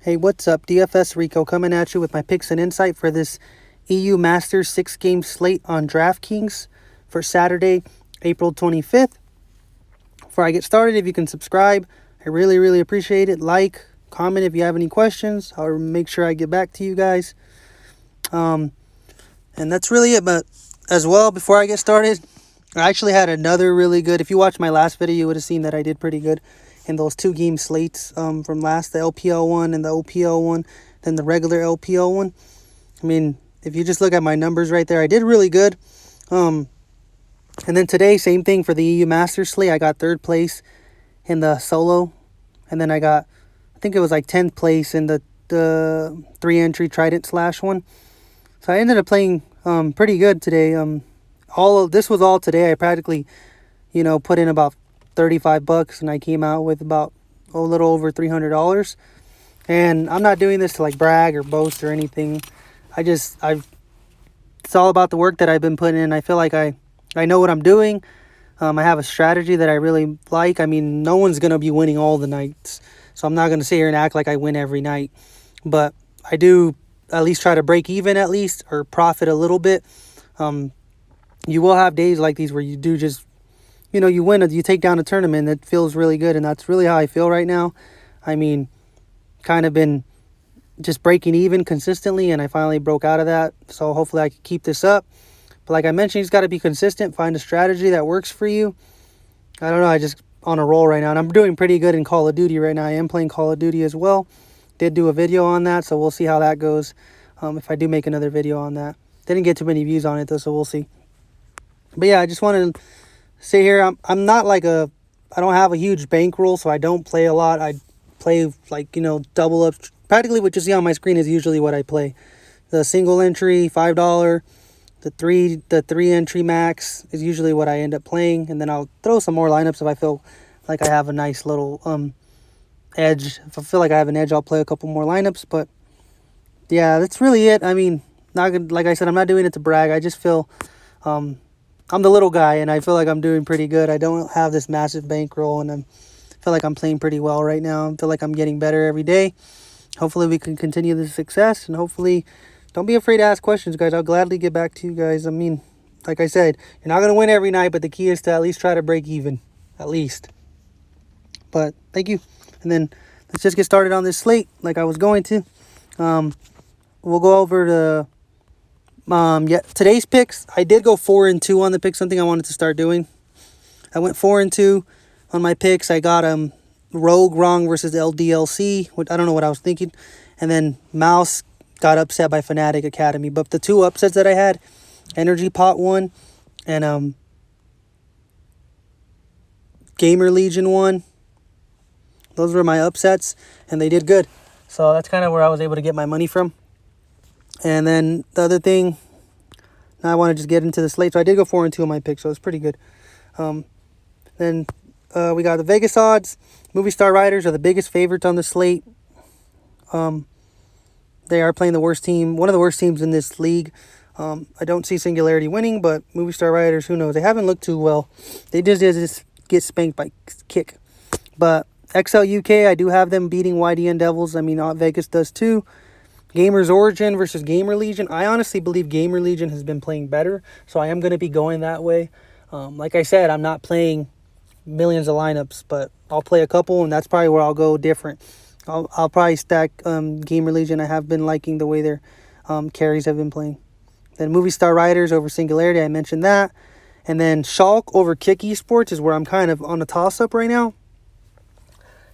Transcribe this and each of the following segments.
Hey, what's up? DFS Rico coming at you with my picks and insight for this EU Masters 6-game slate on DraftKings for Saturday, April 25th. Before I get started, if you can subscribe, I really appreciate it. Like, comment if you have any questions. I'll make sure I get back to you guys. And that's really it. But as well, before I get started, I actually had another really good. If you watched my last video, you would have seen that I did pretty good in those 2-game slates from last, the LPL one and the OPL one, then the regular LPL one. I mean, if you just look at my numbers right there, I did really good. And then today, same thing for the EU Masters slate. I got 3rd place in the solo, and then I think it was like 10th place in the 3-entry Trident Slash one. So I ended up playing pretty good today. This was all today. I practically, put in about $35 and I came out with about a little over $300. And I'm not doing this to like brag or boast or anything. It's all about the work that I've been putting in. I feel like I know what I'm doing. I have a strategy that I really like. I mean, no one's going to be winning all the nights, so I'm not going to sit here and act like I win every night. But I do at least try to break even at least, or profit a little bit. You will have days like these where you do just, you win, you take down a tournament. It feels really good, and that's really how I feel right now. I mean, kind of been just breaking even consistently, and I finally broke out of that. So hopefully I can keep this up. But like I mentioned, you just got to be consistent. Find a strategy that works for you. I don't know. I just on a roll right now, and I'm doing pretty good in Call of Duty right now. I am playing Call of Duty as well. Did do a video on that, so we'll see how that goes. If I do make another video on that. Didn't get too many views on it though, so we'll see. But yeah, I just wanted to say here, I'm not like I don't have a huge bankroll, so I don't play a lot. I play like, double up. Practically what you see on my screen is usually what I play. The single entry, $5, the three entry max is usually what I end up playing. And then I'll throw some more lineups if I feel like I have a nice little edge. If I feel like I have an edge, I'll play a couple more lineups. But yeah, that's really it. I mean, like I said, I'm not doing it to brag. I just feel I'm the little guy, and I feel like I'm doing pretty good. I don't have this massive bankroll, and I feel like I'm playing pretty well right now. I feel like I'm getting better every day. Hopefully we can continue this success, and hopefully don't be afraid to ask questions, guys. I'll gladly get back to you guys. I mean, like I said, you're not going to win every night, but the key is to at least try to break even, at least. But thank you. And then let's just get started on this slate like I was going to. We'll go over to today's picks. I did go 4-2 on the picks, something I wanted to start doing. I went 4-2 on my picks. I got Rogue wrong versus LDLC, which I don't know what I was thinking. And then Mouse got upset by Fnatic Academy. But the 2 upsets that I had, Energy Pot 1 and Gamer Legion 1, those were my upsets, and they did good. So that's kind of where I was able to get my money from. And then the other thing, now I want to just get into the slate. So I did go 4-2 on my picks, so it's pretty good. Then we got the Vegas odds. Movie Star Riders are the biggest favorites on the slate. They are playing the worst team, one of the worst teams in this league. I don't see Singularity winning, but Movie Star Riders, who knows? They haven't looked too well. They just get spanked by Kick. But XL UK, I do have them beating YDN Devils. I mean, Vegas does too. Gamers Origin versus Gamer Legion. I honestly believe Gamer Legion has been playing better, so I am going to be going that way. Like I said, I'm not playing millions of lineups, but I'll play a couple, and that's probably where I'll go different. I'll probably stack Gamer Legion. I have been liking the way their carries have been playing. Then Movie Star Riders over Singularity, I mentioned that. And then Shulk over Kick Esports is where I'm kind of on a toss-up right now.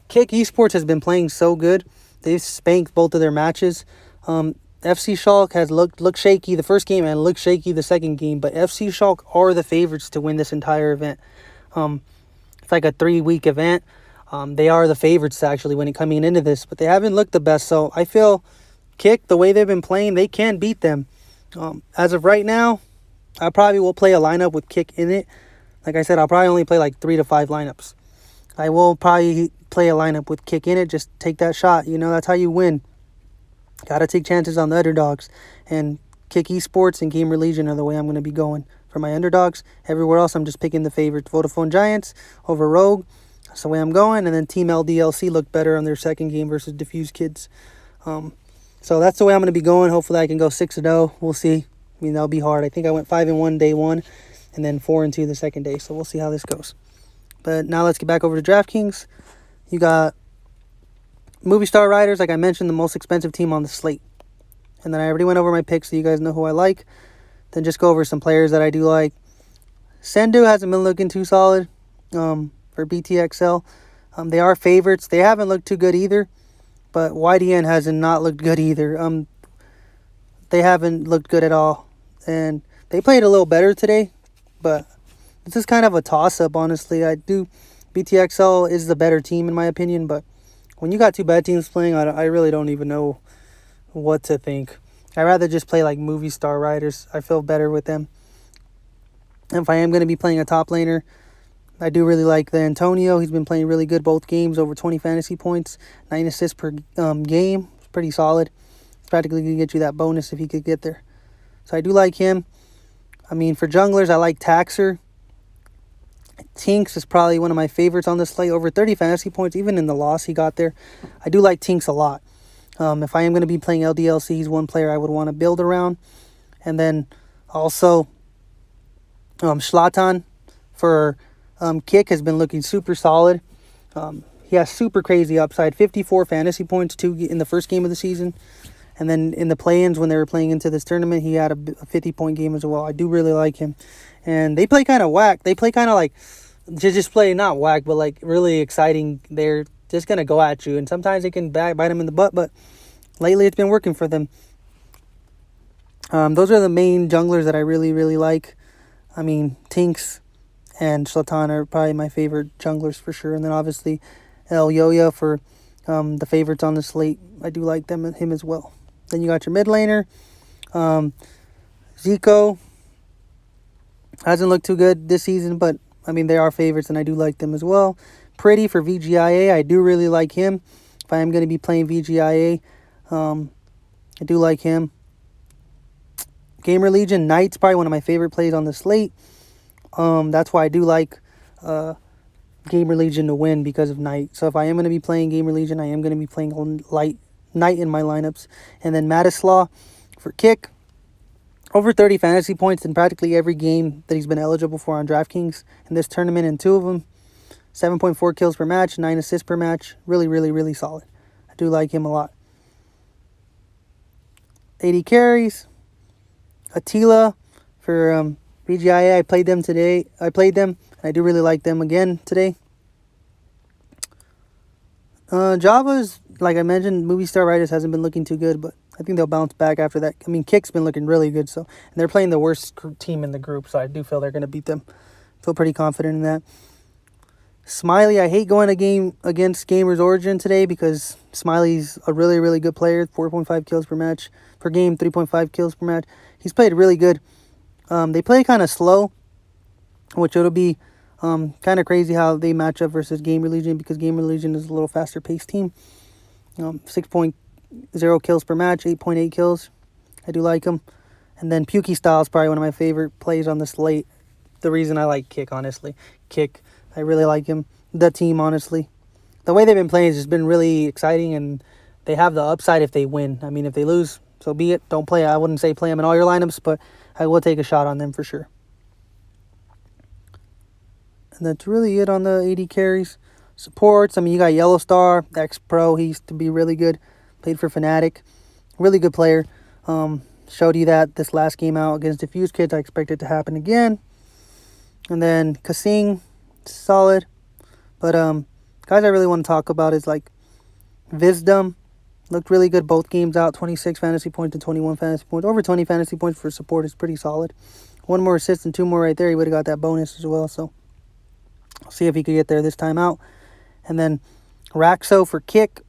Kick Esports has been playing so good. They've spanked both of their matches. FC Shulk has looked shaky the first game and looked shaky the second game, but FC Shulk are the favorites to win this entire event. It's like a 3-week event. They are the favorites to actually win it coming into this, but they haven't looked the best. So I feel Kick, the way they've been playing, they can beat them. As of right now, I probably will play a lineup with Kick in it. Like I said, I'll probably only play like 3 to 5 lineups. I will probably play a lineup with Kick in it. Just take that shot. That's how you win. Got to take chances on the underdogs. And Kick Esports and Gamer Legion are the way I'm going to be going for my underdogs. Everywhere else, I'm just picking the favorites. Vodafone Giants over Rogue. That's the way I'm going. And then Team LDLC looked better on their second game versus Diffuse Kids. So that's the way I'm going to be going. Hopefully I can go 6-0. We'll see. I mean, that'll be hard. I think I went 5-1 day one and then 4-2 the second day. So we'll see how this goes. But now let's get back over to DraftKings. You got Movie Star Riders, like I mentioned, the most expensive team on the slate. And then I already went over my picks so you guys know who I like. Then just go over some players that I do like. Sendu hasn't been looking too solid for BTXL. They are favorites. They haven't looked too good either. But YDN hasn't not looked good either. They haven't looked good at all. And they played a little better today. But this is kind of a toss-up, honestly. BTXL is the better team, in my opinion. But when you got two bad teams playing, I really don't even know what to think. I'd rather just play like Movie Star Riders. I feel better with them. If I am going to be playing a top laner, I do really like the Antonio. He's been playing really good both games, over 20 fantasy points, 9 assists per game. It's pretty solid. It's practically going to get you that bonus if he could get there. So I do like him. I mean, for junglers, I like Taxer. Tinks is probably one of my favorites on this slate. Over 30 fantasy points, even in the loss he got there. I do like Tinks a lot. If I am going to be playing LDLC, he's one player I would want to build around. And then also Zlatan for Kick has been looking super solid. He has super crazy upside. 54 fantasy points in the first game of the season. And then in the play-ins when they were playing into this tournament, he had a 50-point game as well. I do really like him. And they play kind of whack. They play kind of like, just play not whack, but like really exciting. They're just going to go at you. And sometimes they can bite them in the butt, but lately it's been working for them. Those are the main junglers that I really, really like. I mean, Tinks and Zlatan are probably my favorite junglers for sure. And then obviously El Yoya for the favorites on the slate. I do like him as well. Then you got your mid laner. Zico hasn't looked too good this season, but I mean, they are favorites and I do like them as well. Pretty for VGIA. I do really like him. If I am going to be playing VGIA, I do like him. Gamer Legion, Knight's probably one of my favorite plays on the slate. That's why I do like Gamer Legion to win because of Knight. So if I am going to be playing Gamer Legion, I am going to be playing Knight in my lineups. And then Madislaw for Kick. Over 30 fantasy points in practically every game that he's been eligible for on DraftKings in this tournament, and 2 of them. 7.4 kills per match, 9 assists per match. Really, really, really solid. I do like him a lot. 80 carries. Attila for VGIA. I played them today. And I do really like them again today. Java's, like I mentioned, Movie Star Riders hasn't been looking too good, but I think they'll bounce back after that. I mean, Kick's been looking really good, and they're playing the worst team in the group, so I do feel they're going to beat them. Feel pretty confident in that. Smiley, I hate going a game against Gamers Origin today because Smiley's a really, really good player. 4.5 kills per game, 3.5 kills per match. He's played really good. They play kind of slow, which it'll be kind of crazy how they match up versus Gamer Legion because Gamer Legion is a little faster paced team. 6.0 kills per match, 8.8 kills. I do like him. And then Pukey Style is probably one of my favorite plays on the slate. The reason I like Kick, honestly. Kick, I really like him. The team, honestly. The way they've been playing has just been really exciting, and they have the upside if they win. I mean, if they lose, so be it. Don't play. I wouldn't say play them in all your lineups, but I will take a shot on them for sure. And that's really it on the 80 carries. Supports, I mean, you got Yellow Star, ex-pro. He used to be really good. Played for Fnatic. Really good player. Showed you that this last game out against Diffuse Kids. I expect it to happen again. And then Kasing, solid. But guys I really want to talk about is like Wisdom. Looked really good both games out. 26 fantasy points and 21 fantasy points. Over 20 fantasy points for support is pretty solid. 1 more assist and 2 more right there. He would have got that bonus as well. So I'll see if he could get there this time out. And then Raxo for Kick.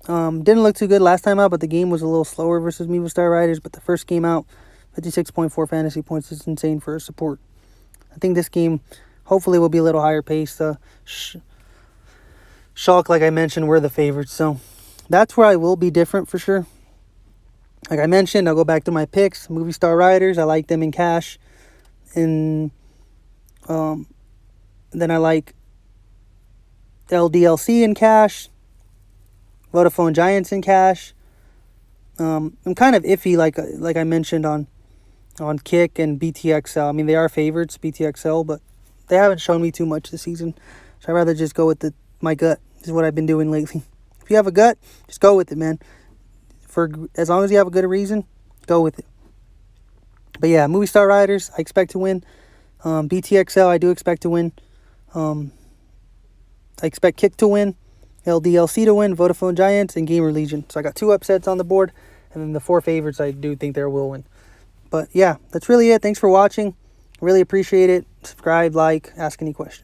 Didn't look too good last time out, but the game was a little slower versus Movie Star Riders. But the first game out, 56.4 fantasy points is insane for a support. I think this game hopefully will be a little higher paced. Shulk, like I mentioned, we're the favorites. So that's where I will be different for sure. Like I mentioned, I'll go back to my picks. Movie Star Riders, I like them in cash. And then I like LDLC in cash. Vodafone Giants in cash. I'm kind of iffy, like I mentioned on Kick and BTXL. I mean, they are favorites, BTXL, but they haven't shown me too much this season. So I'd rather just go with my gut. Is what I've been doing lately. If you have a gut, just go with it, man. For as long as you have a good reason, go with it. But yeah, Movie Star Riders, I expect to win. BTXL, I do expect to win. I expect Kick to win, LDLC to win, Vodafone Giants, and Gamer Legion. So I got 2 upsets on the board, and then the 4 favorites I do think there will win. But yeah, that's really it. Thanks for watching. Really appreciate it. Subscribe, like, ask any questions.